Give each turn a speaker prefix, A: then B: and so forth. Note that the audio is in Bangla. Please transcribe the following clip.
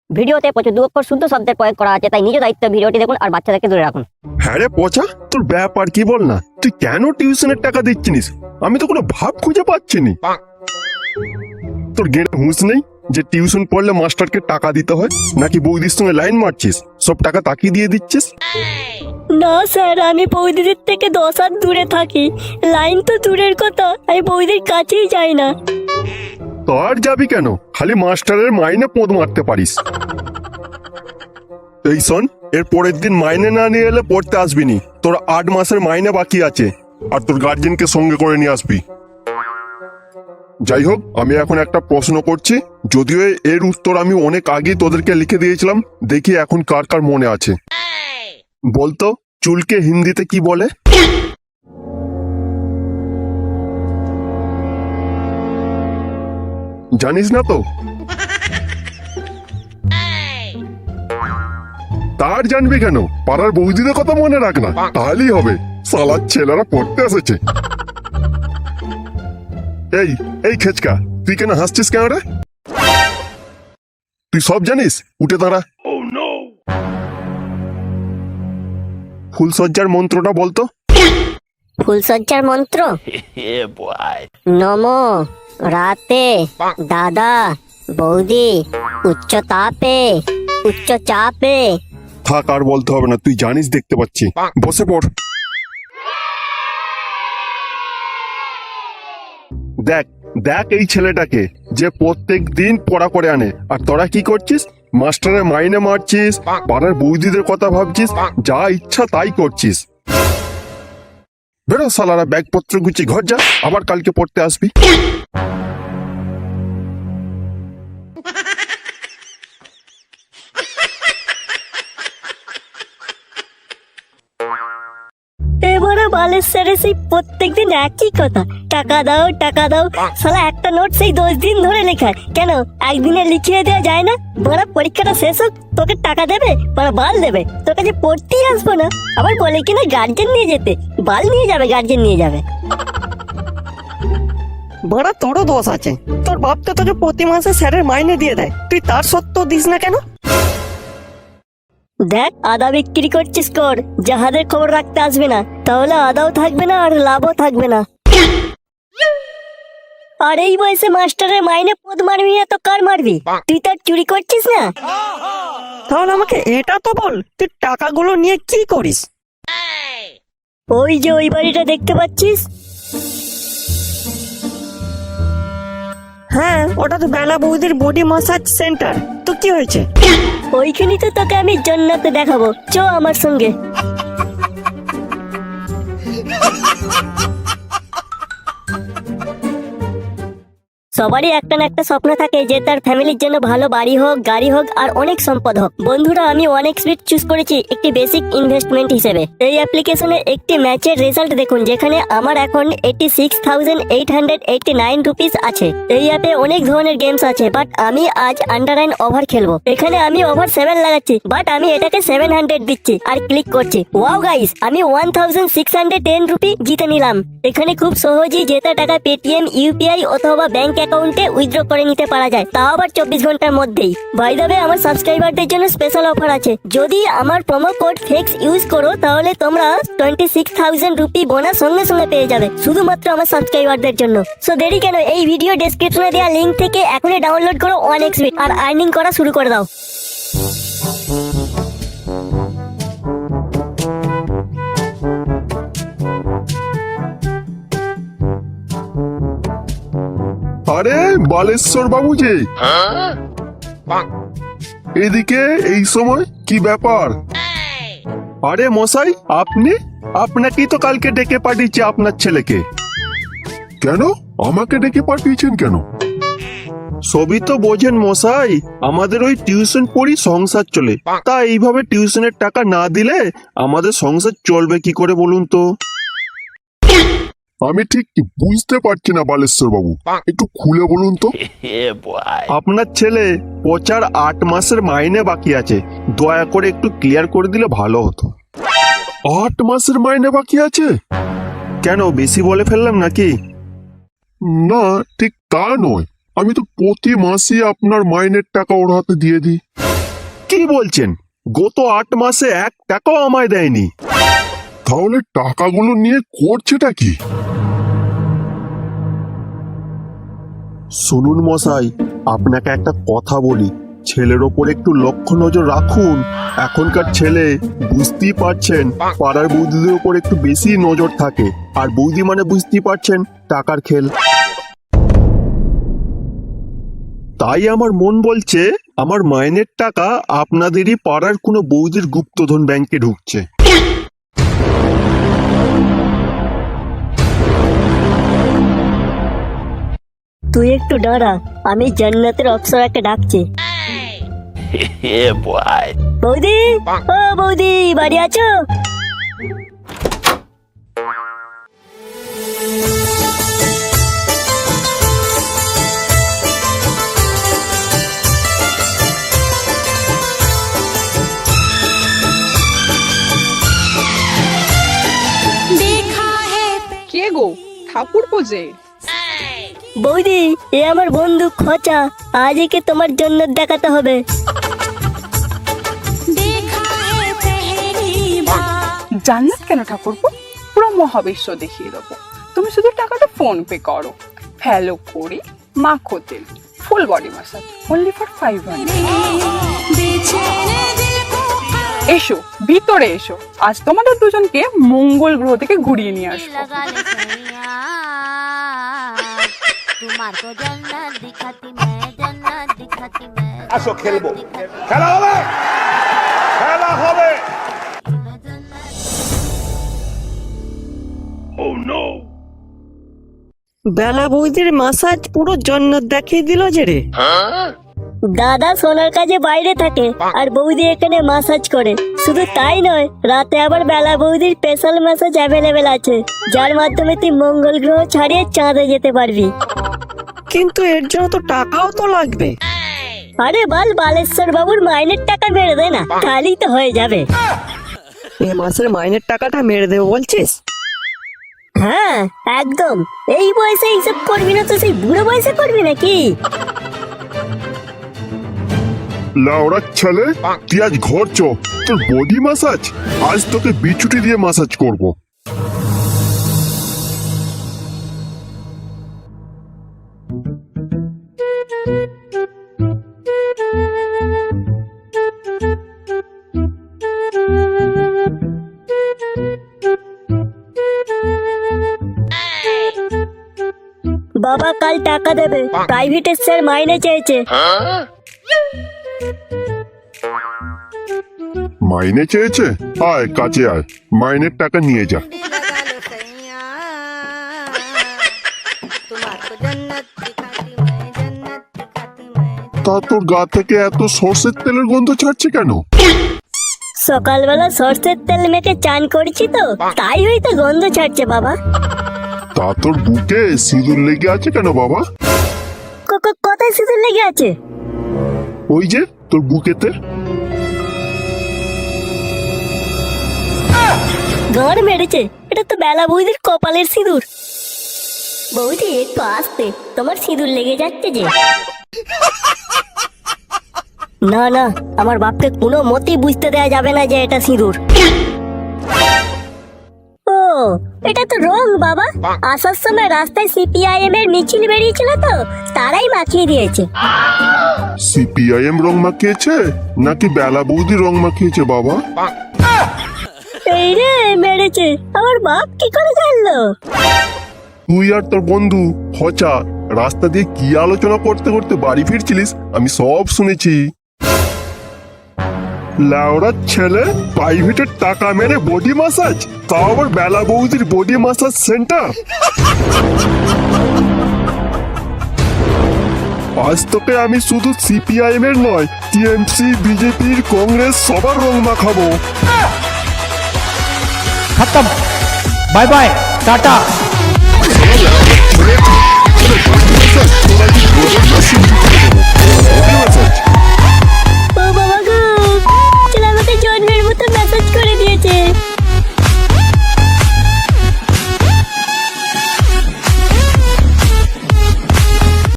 A: ভিডিওতে প্রচুর দু অক্ষর শুদ্ধ শব্দের প্রয়োগ করা আছে, তাই নিজ দায়িত্বে ভিডিওটি দেখুন আর বাচ্চাদেরকে দূরে রাখুন।
B: হ্যাঁ রে পচা, তোর ব্যাপার কি বল না? তুই কেন টিউশনের টাকা দিচ্ছিস? আমি তো কোনো ভাব খুঁজে পাচ্ছি নি। তোর গেঁড়ে হুঁশ নেই যে টিউশন পড়লে মাস্টারকে টাকা দিতে হয়, নাকি বৌদির সঙ্গে লাইন মারছিস, সব টাকা তাকিয়ে দিয়ে দিচ্ছিস?
A: না স্যার, আমি বৌদিদের থেকে 10 হাত দূরে থাকি। লাইন তো দূরের কথা, আমি বৌদির কাছেই যাই না।
B: তো আর যাবি কেন? খালি মাস্টারের মাইনে পোদ মারতে পারিস। এই শোন, এর পরের দিন মাইনে না নিয়ে এলে পড়তে আসবি নি। তোর 8 মাসের মাইনে বাকি আছে, আর তোর গার্জেনকে সঙ্গে করে নিয়ে আসবি। যাই হোক, আমি এখন একটা প্রশ্ন করছি, যদিও এর উত্তর আমি অনেক আগেই তোদেরকে লিখে দিয়েছিলাম। দেখি এখন কার কার মনে আছে। বলতো, চুলকে হিন্দিতে কি বলে? জানিস না তো? তার জানবি কেন? পাড়ার বৌদিদের কথা মনে রাখ না, তাহলেই হবে। সালার ছেলেরা পড়তে এসেছে। এই এই খেচকা, তুই কেন হাসছিস কেন রে? তুই সব জানিস? উঠে দাঁড়া। ফুলসজ্জার মন্ত্রটা বলতো।
A: ফুলসজ্জার মন্ত্র? নমো রাতে দাদা বৌদি উচ্চ তাপে উচ্চ চাপে।
B: থাক, আর বলতে হবে না, তুই জানিস দেখতে পাচ্ছি। বসে পড়। দেখ দেখ এই ছেলেটাকে, যে প্রত্যেক দিন পড়া করে আনে, আর তোরা কি করছিস? মাস্টারের মাইনে মারছিস, পাড়ার বৌদিদের কথা ভাবছিস, যা ইচ্ছা তাই করছিস। বেরো সালারা, ব্যাগপত্র গুছিয়ে ঘর যা, আবার কালকে পড়তে আসবি।
A: এবারে বালেশ্বরে সেই প্রত্যেকদিন একই কথা, টাকা দাও টাকা দাও। শালা একটা নোট সেই 10 দিন ধরে লেখা, কেন একদিনে লিখিয়ে দেওয়া যায় না? বড় পরীক্ষাটা শেষ হোক, তোকে টাকা দেবে, বড় বাল দেবে, তোর কাছে পড়তেই আসবো না। আবার বলে কিনা গার্জেন নিয়ে যেতে, বাল নিয়ে যাবে, গার্জেন নিয়ে যাবে।
C: বড়া, তোরও দোষ আছে। তোর বাপ তো তোকে প্রতি মাসে স্যারের মাইনে দিয়ে দেয়, তুই তার সত্ত্বেও দিস না কেন?
A: দেখ, আদা বিক্রি করছিস কর, যাহাদের খবর রাখতে আসবে না, তাহলে আদাও থাকবে না আর লাভও থাকবে না। আর এই বয়সে মাস্টারের মাইনে পদ মারবি না তো কার মারবি? তুই তার চুরি করছিস না?
C: তাহলে আমাকে এটা তো বল, তুই টাকাগুলো নিয়ে কি করিস?
A: ওই যে ওই বাড়িটা দেখতে পাচ্ছিস?
C: হ্যাঁ, ওটা তো বেলা বৌদির বডি মাসাজ সেন্টার। তো কি হয়েছে?
A: ওইখানেই তো তোকে আমি জান্নাতে দেখাবো, চ আমার সঙ্গে। সবারই একটা না একটা স্বপ্ন থাকে যে তার ফ্যামিলির জন্য ভালো বাড়ি হোক, গাড়ি হোক আর অনেক সম্পদ হোক। বন্ধুরা, আমি অনেক স্পিড চুজ করেছি একটি বেসিক ইনভেস্টমেন্ট হিসেবে। এই অ্যাপ্লিকেশনে একটি ম্যাচের রেজাল্ট দেখুন, যেখানে আমার এখন 86,889 রুপিস আছে। এই অ্যাপে অনেক ধরনের গেমস আছে, বাট আমি আজ আন্ডারলাইন ওভার খেলবো। এখানে আমি ওভার 7 লাগাচ্ছি, বাট আমি এটাকে 700 দিচ্ছি আর ক্লিক করছি। ওয়াও গাইস, আমি 1610 রুপি জিতে নিলাম। এখানে খুব সহজেই জেতা টাকা পেটিএম, ইউপিআই অথবা ব্যাংক অ্যাকাউন্টে উইথড্র করে নিতে পারা যায়, তাও আবার 24 ঘন্টার মধ্যেই। বাই দ্য ওয়ে, আমার সাবস্ক্রাইবারদের জন্য স্পেশাল অফার আছে। যদি আমার প্রোমো কোড ফেক্স ইউজ করো, তাহলে তোমরা 26,000 রুপি বোনাস সঙ্গে সঙ্গে পেয়ে যাবে, শুধুমাত্র আমার সাবস্ক্রাইবারদের জন্য। সো দেরি কেন, এই ভিডিও ডেসক্রিপশনে দেওয়া লিংক থেকে এখনই ডাউনলোড করো 1xbet আর আর্নিং করা শুরু করে দাও।
B: আরে বালেশ্বর বাবু যে, এদিকে এই সময় কি ব্যাপার? আরে মশাই, আপনি? আপনাকেই তো কালকে ডেকে পাঠিয়েছি আপনার ছেলেকে। কেন আমাকে ডেকে পাঠিয়েছেন কেন? সবই তো বোঝেন মশাই, আমাদের ওই টিউশন পড়ি সংসার চলে, তা এইভাবে টিউশনের টাকা না দিলে আমাদের সংসার চলবে কি করে বলুন তো? আমি ঠিক বুঝতে পারছি না বালেশ্বর বাবু, একটু খুলে বলুন তো। আপনার ছেলে পচার 8 মাসের মাইনে বাকি আছে, দয়া করে একটু ক্লিয়ার করে দিলে ভালো হতো। 8 মাসের মাইনে বাকি আছে? কেন, বেশি বলে ফেললাম নাকি? না, ঠিক তা নয়, আমি তো প্রতি মাসে আপনার মাইনের টাকা ওর হাতে দিয়ে দিই। কি বলছেন? গত 8 মাসে 1 টাকাও আমায় দেয়নি। তাহলে টাকাগুলো নিয়ে করছেটা কি? শুনুন মশাই, আপনাকে একটা কথা বলি, ছেলের ওপর একটু লক্ষ্য নজর রাখুন। এখনকার ছেলে বুঝতেই পারছেন, পাড়ার বৌদিদের ওপর একটু বেশি নজর থাকে, আর বৌদি মানে বুঝতেই পারছেন টাকার খেল। তাই আমার মন বলছে আমার মাইনের টাকা আপনাদেরই পাড়ার কোনো বৌদির গুপ্তধন ব্যাংকে ঢুকছে।
A: তুই একটু দাঁড়া, আমি জান্নাতের অপ্সরাকে ডাকছি। বৌদি, ও বৌদি, বাড়ি আছো?
D: কে গো, ঠাকুর পোজে?
A: বৌদি, এ আমার বন্ধু খোঁচা, আজ একে তোমার জন্য দেখাতে হবে।
D: জান্নাত কেন ঠাকুরপো, পুরো মহাবিশ্ব দেখিয়ে দেবো। তুমি শুধু টাকাটা ফোন পে করো। ফেলো করে মাখো তেল, full body massage, only for 500। এসো ভিতরে এসো, আজ তোমাদের দুজনকে মঙ্গল গ্রহ থেকে ঘুরিয়ে নিয়ে আসবো।
E: আসো খেলবো, খেলা হবে, খেলা হবে।
C: বেলা বৌদির মাসাজ পুরো জন্নত দেখিয়ে দিল যে রে।
A: দাদা সোনার কাজে বাইরে থাকে আর বৌদি এখানে মাসাজ করে। শুধু তাই নয়, রাতে আবার বেলা বৌদির স্পেশাল মাসাজ অ্যাভেলেবেল আছে, যার মাধ্যমে তুই মঙ্গল গ্রহ ছাড়িয়ে চাঁদে যেতে পারবি।
C: কিন্তু এর জন্য তো টাকাও তো লাগবে।
A: আরে বাল, বালেশ্বর বাবুর মাইনের টাকা মেরে দে না, তাহলেই তো হয়ে যাবে।
C: এ মাসের মাইনের টাকাটা মেরে দেবো বলছিস?
A: হ্যাঁ একদম, এই বয়সে এইসব করবি না তো সেই বুড়ো বয়সে করবি নাকি?
B: লাউড়া ছেলে, তুই আজ ঘর চ, তোর বডি মাসাজ আজ তোকে বিছুটি দিয়ে মাসাজ করব।
A: বাবা কাল টাকা দেবে, প্রাইভেটের স্যার মাইনে চেয়েছে।
B: মাইনে চেয়েছে? আয় কাছে আয়, মাইনের টাকা নিয়ে যা। তা তোর গা থেকে এত সর্ষের তেলের গন্ধ ছাড়ছে কেন?
A: সকালবেলা সর্ষের তেল মেখে চান করছি তো, তাই হয়তো গন্ধ ছাড়ছে বাবা।
B: তা তোর বুকে সিঁদুর লেগে আছে কেন বাবা?
A: কোথায় সিঁদুর লেগে আছে?
B: ওই যে তোর বুকেতে।
A: গাড় মেরেছে, এটা তো বেলা বৌদির কপালের সিঁদুর। বৌদি একটু আসতে, তোমার সিঁদুর লেগে যাচ্ছে যে। না না, আমার বাপকে কোনো মতেই বুঝতে দেয়া যাবে না যে এটা সিঁদুর। ও, এটা তো রং বাবা। আসার সময় রাস্তায় সিপিআইএম এর মিছিল বেরিয়েছিল তো, তারাই মাখিয়ে দিয়েছে।
B: সিপিআইএম রং মাখিয়েছে নাকি বেলা বৌদি রং মাখিয়েছে বাবা?
A: এই রে মেরেছে, আমার বাপ কি করে জানলো?
B: তুই আর তোর বন্ধু খচা রাস্তা দিয়ে কি আলোচনা করতে করতে বাড়ি ফিরছিলিস, আমি সব শুনেছি। লাউড়ার ছেলে, প্রাইভেটের টাকা মেরে বডি মাসাজ, তাও আবার বেলা বৌদির বডি মাসাজ সেন্টার। আজ তোকে আমি শুধু সিপিআইএম এর নয়, টিএমসি, বিজেপির, কংগ্রেস সবার রং মাখাবো।
F: खत्म, बाय बाय, टाटा।